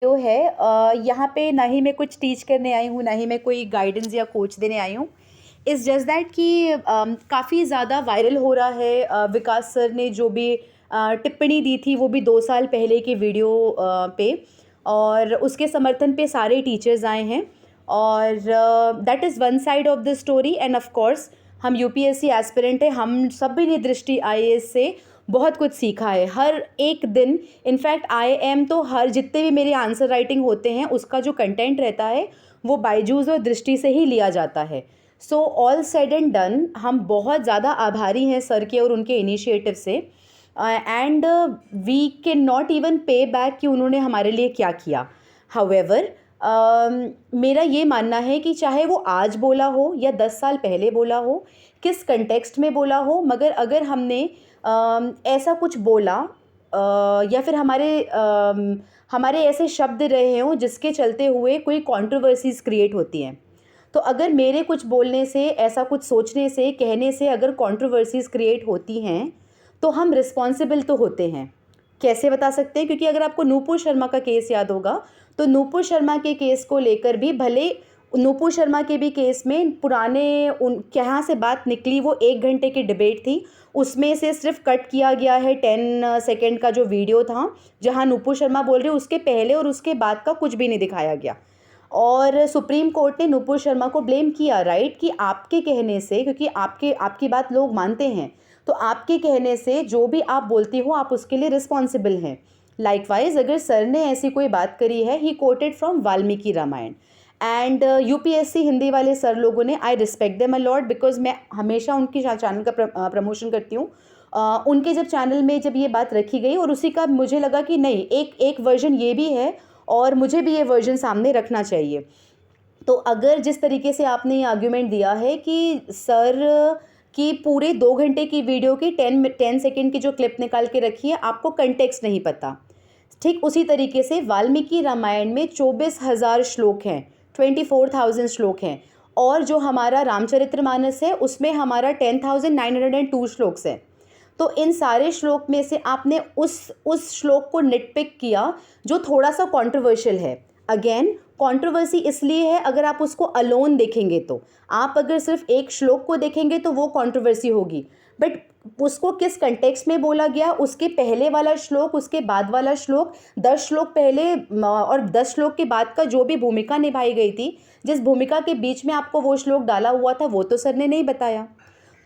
जो है यहाँ पे ना ही मैं कुछ टीच करने आई हूँ, ना ही मैं कोई गाइडेंस या कोच देने आई हूँ। इट्स जस्ट दैट कि काफ़ी ज़्यादा वायरल हो रहा है। विकास सर ने जो भी टिप्पणी दी थी वो भी 2 साल पहले के वीडियो पे, और उसके समर्थन पे सारे टीचर्स आए हैं। और that is one side of the story. End of course हम यूपीएससी एस्पिरेंट है, हम सभी ने दृष्टि आईएएस से बहुत कुछ सीखा है हर एक दिन। इनफैक्ट आई एम तो हर जितने भी मेरे आंसर राइटिंग होते हैं उसका जो कंटेंट रहता है वो बायजूस और दृष्टि से ही लिया जाता है। So all said and done, हम बहुत ज़्यादा आभारी हैं सर के और उनके इनिशिएटिव से। And we can not even pay back कि उन्होंने हमारे लिए क्या किया। हाउएवर मेरा ये मानना है कि चाहे वो आज बोला हो या 10 साल पहले बोला हो, किस कंटेक्स्ट में बोला हो, मगर अगर हमने ऐसा कुछ बोला या फिर हमारे ऐसे शब्द रहे हों जिसके चलते हुए कोई कंट्रोवर्सीज़ क्रिएट होती हैं, तो अगर मेरे कुछ बोलने से, ऐसा कुछ सोचने से, कहने से अगर कंट्रोवर्सीज़ क्रिएट होती हैं, तो हम रिस्पॉन्सिबल तो होते हैं। कैसे बता सकते हैं? क्योंकि अगर आपको नूपुर शर्मा का केस याद होगा, तो नूपुर शर्मा के केस को लेकर भी, भले नूपुर शर्मा के भी केस में पुराने उन कहाँ से बात निकली, वो 1 घंटे की डिबेट थी, उसमें से सिर्फ कट किया गया है 10 सेकंड का जो वीडियो था, जहाँ नूपुर शर्मा बोल रहे, उसके पहले और उसके बाद का कुछ भी नहीं दिखाया गया। और सुप्रीम कोर्ट ने नूपुर शर्मा को ब्लेम किया, राइट, कि आपके कहने से, क्योंकि आपकी बात लोग मानते हैं, तो आपके कहने से जो भी आप बोलती हो आप उसके लिए रिस्पॉन्सिबल हैं। लाइकवाइज अगर सर ने ऐसी कोई बात करी है, he quoted from Valmiki Ramayana. And UPSC Hindi वाले सर लोगों ने, I respect them a lot, because मैं हमेशा उनकी चैनल का प्रमोशन करती हूँ। उनके जब चैनल में जब ये बात रखी गई और उसी का मुझे लगा कि नहीं, एक वर्जन ये भी है और मुझे भी ये वर्जन सामने रखना चाहिए। तो अगर जिस तरीके से आपने ये आर्ग्यूमेंट दिया है कि सर की पूरे 2 घंटे की वीडियो की 10 सेकेंड की जो क्लिप निकाल के रखी है, आपको कंटेक्स्ट नहीं पता। ठीक उसी तरीके से वाल्मीकि रामायण में 24,000 श्लोक हैं, 24,000 श्लोक हैं, और जो हमारा रामचरितमानस है उसमें हमारा 10,902 श्लोक्स हैं। तो इन सारे श्लोक में से आपने उस श्लोक को निटपिक किया जो थोड़ा सा कंट्रोवर्शियल है। अगेन, कंट्रोवर्सी इसलिए है अगर आप उसको अलोन देखेंगे, तो आप अगर सिर्फ एक श्लोक को देखेंगे तो वो कंट्रोवर्सी होगी, बट उसको किस कंटेक्स्ट में बोला गया, उसके पहले वाला श्लोक, उसके बाद वाला श्लोक, 10 श्लोक पहले और 10 श्लोक के बाद का जो भी भूमिका निभाई गई थी, जिस भूमिका के बीच में आपको वो श्लोक डाला हुआ था, वो तो सर ने नहीं बताया।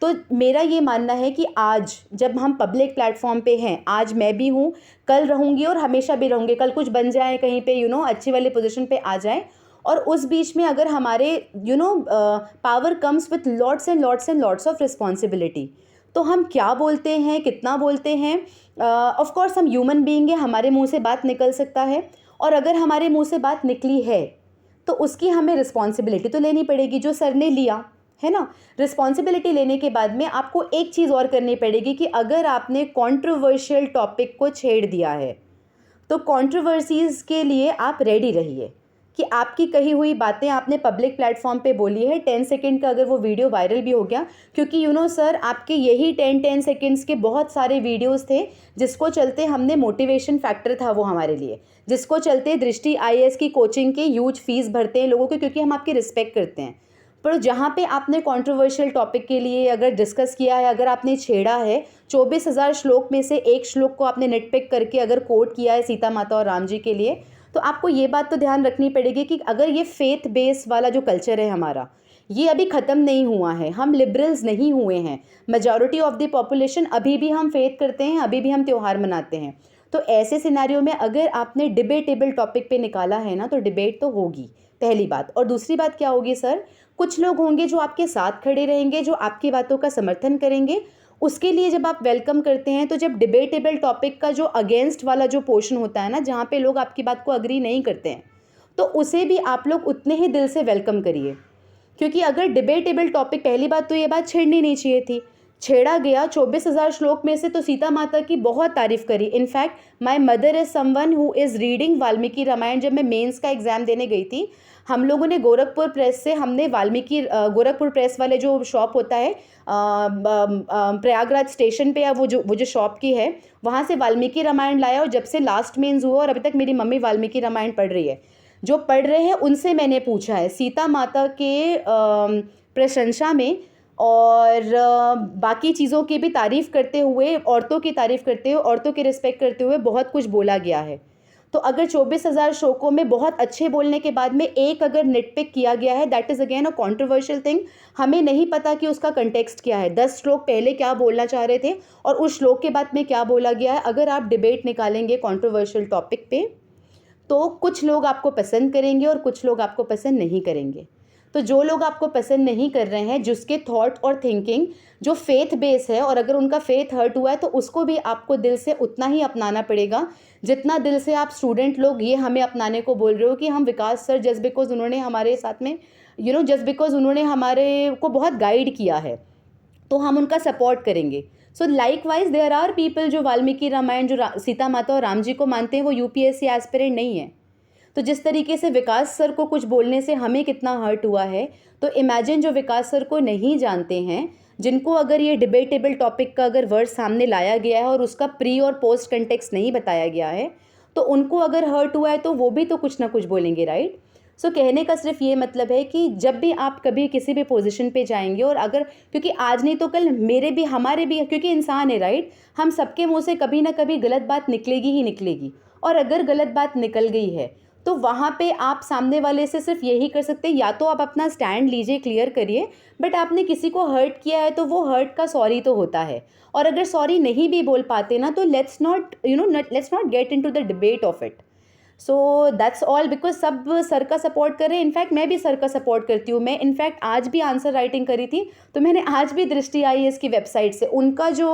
तो मेरा ये मानना है कि आज जब हम पब्लिक प्लेटफॉर्म पे हैं, आज मैं भी हूँ, कल रहूँगी और हमेशा भी रहूँगी, कल कुछ बन जाए कहीं पे, अच्छी वाली पोजीशन पे आ जाए, और उस बीच में अगर हमारे power comes with lots and lots and lots of responsibility, तो हम क्या बोलते हैं, कितना बोलते हैं। ऑफ कोर्स हम ह्यूमन बीइंग है, हमारे मुंह से बात निकल सकता है, और अगर हमारे मुंह से बात निकली है तो उसकी हमें रिस्पॉन्सिबिलिटी तो लेनी पड़ेगी, जो सर ने लिया है ना। रिस्पॉन्सिबिलिटी लेने के बाद में आपको एक चीज़ और करनी पड़ेगी कि अगर आपने कंट्रोवर्शियल टॉपिक को छेड़ दिया है, तो कंट्रोवर्सीज़ के लिए आप रेडी रहिए कि आपकी कही हुई बातें आपने पब्लिक प्लेटफॉर्म पे बोली है, 10 सेकंड का अगर वो वीडियो वायरल भी हो गया, क्योंकि सर आपके यही 10 सेकंड्स के बहुत सारे वीडियोस थे जिसको चलते हमने, मोटिवेशन फैक्टर था वो हमारे लिए, जिसको चलते दृष्टि आईएएस की कोचिंग के ह्यूज फीस भरते हैं लोगों के, क्योंकि हम आपकी रिस्पेक्ट करते हैं। पर जहाँ पे आपने कंट्रोवर्शियल टॉपिक के लिए अगर डिस्कस किया है, अगर आपने छेड़ा है, 24,000 श्लोक में से एक श्लोक को आपने निटपिक करके अगर कोट किया है सीता माता और राम जी के लिए, तो आपको ये बात तो ध्यान रखनी पड़ेगी कि अगर ये फेथ बेस वाला जो कल्चर है हमारा, ये अभी ख़त्म नहीं हुआ है, हम लिबरल्स नहीं हुए हैं, मेजॉरिटी ऑफ द पॉपुलेशन अभी भी हम फेथ करते हैं, अभी भी हम त्यौहार मनाते हैं। तो ऐसे सिनेरियो में अगर आपने डिबेटेबल टॉपिक पे निकाला है ना, तो डिबेट तो होगी, पहली बात। और दूसरी बात क्या होगी सर, कुछ लोग होंगे जो आपके साथ खड़े रहेंगे, जो आपकी बातों का समर्थन करेंगे। उसके लिए जब आप वेलकम करते हैं, तो जब डिबेटेबल टॉपिक का जो अगेंस्ट वाला जो पोर्शन होता है ना, जहाँ पे लोग आपकी बात को अग्री नहीं करते हैं, तो उसे भी आप लोग उतने ही दिल से वेलकम करिए। क्योंकि अगर डिबेटेबल टॉपिक, पहली बात तो ये बात छेड़नी नहीं चाहिए थी, छेड़ा गया। 24,000 श्लोक में से तो सीता माता की बहुत तारीफ करी। In fact my mother is someone who is reading Valmiki Ramayana. जब मैं मेंस का एग्ज़ाम देने गई थी, हम लोगों ने गोरखपुर प्रेस से हमने वाल्मीकि गोरखपुर प्रेस वाले जो शॉप होता है प्रयागराज स्टेशन पे, या वो जो शॉप की है, वहाँ से वाल्मीकि रामायण लाया। और जब से लास्ट मेंस हुआ और अभी तक मेरी मम्मी वाल्मीकि रामायण पढ़ रही है। जो पढ़ रहे हैं उनसे मैंने पूछा है सीता माता के प्रशंसा में और बाकी चीज़ों की भी तारीफ़ करते हुए, औरतों की तारीफ़ करते हुए, औरतों की रिस्पेक्ट करते हुए बहुत कुछ बोला गया है। तो अगर 24,000 श्लोकों में बहुत अच्छे बोलने के बाद में एक अगर निटपिक किया गया है, that is again a controversial thing. हमें नहीं पता कि उसका कंटेक्स्ट क्या है, 10 श्लोक पहले क्या बोलना चाह रहे थे और उस श्लोक के बाद में क्या बोला गया है। अगर आप डिबेट निकालेंगे कंट्रोवर्शियल टॉपिक पे, तो कुछ लोग आपको पसंद करेंगे और कुछ लोग आपको पसंद नहीं करेंगे। तो जो लोग आपको पसंद नहीं कर रहे हैं, जिसके थॉट और थिंकिंग जो फेथ बेस है, और अगर उनका फेथ हर्ट हुआ है तो उसको भी आपको दिल से उतना ही अपनाना पड़ेगा जितना दिल से आप स्टूडेंट लोग ये हमें अपनाने को बोल रहे हो कि हम विकास सर जस्ट बिकॉज उन्होंने हमारे साथ में जस्ट बिकॉज उन्होंने हमारे को बहुत गाइड किया है तो हम उनका सपोर्ट करेंगे। So likewise there are people जो वाल्मीकि रामायण जो सीता माता और राम जी को मानते हैं, वो यूपीएससी एस्पिरेंट नहीं है। तो जिस तरीके से विकास सर को कुछ बोलने से हमें कितना हर्ट हुआ है, तो इमेजिन जो विकास सर को नहीं जानते हैं, जिनको अगर ये डिबेटेबल टॉपिक का अगर वर्ड सामने लाया गया है और उसका प्री और पोस्ट कंटेक्स्ट नहीं बताया गया है, तो उनको अगर हर्ट हुआ है तो वो भी तो कुछ ना कुछ बोलेंगे, राइट। सो कहने का सिर्फ ये मतलब है कि जब भी आप कभी किसी भी पोजीशन पे जाएंगे, और अगर क्योंकि आज नहीं तो कल मेरे भी हमारे भी, क्योंकि इंसान है, राइट, हम सबके मुंह से कभी ना कभी गलत बात निकलेगी ही निकलेगी। और अगर गलत बात निकल गई है तो वहाँ पे आप सामने वाले से सिर्फ यही कर सकते हैं, या तो आप अपना स्टैंड लीजिए, क्लियर करिए, बट आपने किसी को हर्ट किया है तो वो हर्ट का सॉरी तो होता है। और अगर सॉरी नहीं भी बोल पाते ना, तो let's not get into the debate of it. So that's all, because सब सर का सपोर्ट कर रहे हैं। इनफैक्ट मैं भी सर का सपोर्ट करती हूँ। मैं इनफैक्ट आज भी आंसर राइटिंग करी थी, तो मैंने आज भी दृष्टि आईएएस की वेबसाइट से उनका जो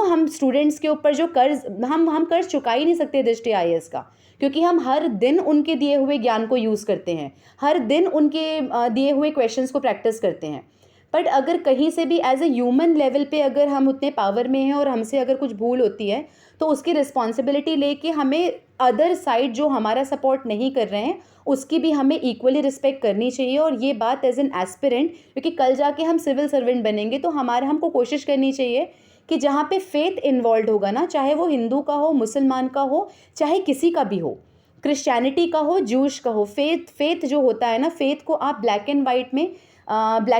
हम स्टूडेंट्स के ऊपर जो कर्ज हम कर्ज चुका ही नहीं सकते दृष्टि आईएएस का, क्योंकि हम हर दिन उनके दिए हुए ज्ञान को यूज़ करते हैं, हर दिन उनके दिए हुए क्वेश्चंस को प्रैक्टिस करते हैं। बट अगर कहीं से भी एज ए ह्यूमन लेवल पे अगर हम उतने पावर में हैं और हमसे अगर कुछ भूल होती है, तो उसकी रिस्पॉन्सिबिलिटी लेके हमें अदर साइड जो हमारा सपोर्ट नहीं कर रहे हैं उसकी भी हमें इक्वली रिस्पेक्ट करनी चाहिए। और ये बात एज एन एस्पिरेंट, क्योंकि कल जाके हम सिविल सर्वेंट बनेंगे, तो हमको कोशिश करनी चाहिए कि जहाँ पे फेथ इन्वॉल्व होगा ना, चाहे वो हिंदू का हो, मुसलमान का हो, चाहे किसी का भी हो, क्रिश्चियनिटी का हो, जूश का हो, फेथ जो होता है ना, फेथ को आप ब्लैक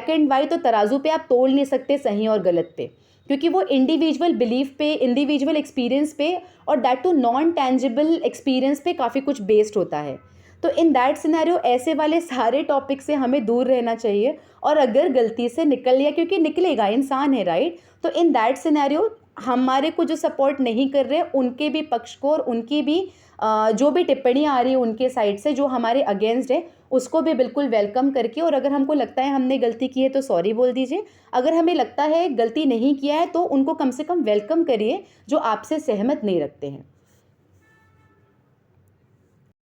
एंड वाइट तो तराजू पे आप तोल नहीं सकते सही और गलत पे, क्योंकि वो इंडिविजुअल बिलीफ पे, इंडिविजुअल एक्सपीरियंस पे, और that too non tangible experience पे काफ़ी कुछ बेस्ड होता है। तो इन दैट सिनेरियो ऐसे वाले सारे टॉपिक से हमें दूर रहना चाहिए। और अगर गलती से निकल लिया, क्योंकि निकलेगा, इंसान है, राइट, तो इन दैट सिनेरियो हमारे को जो सपोर्ट नहीं कर रहे उनके भी पक्ष को और उनकी भी जो भी टिप्पणियाँ आ रही है उनके साइड से जो हमारे अगेंस्ट है, उसको भी बिल्कुल वेलकम करके, और अगर हमको लगता है हमने गलती की है तो सॉरी बोल दीजिए। अगर हमें लगता है गलती नहीं किया है तो उनको कम से कम वेलकम करिए जो आपसे सहमत नहीं रखते हैं।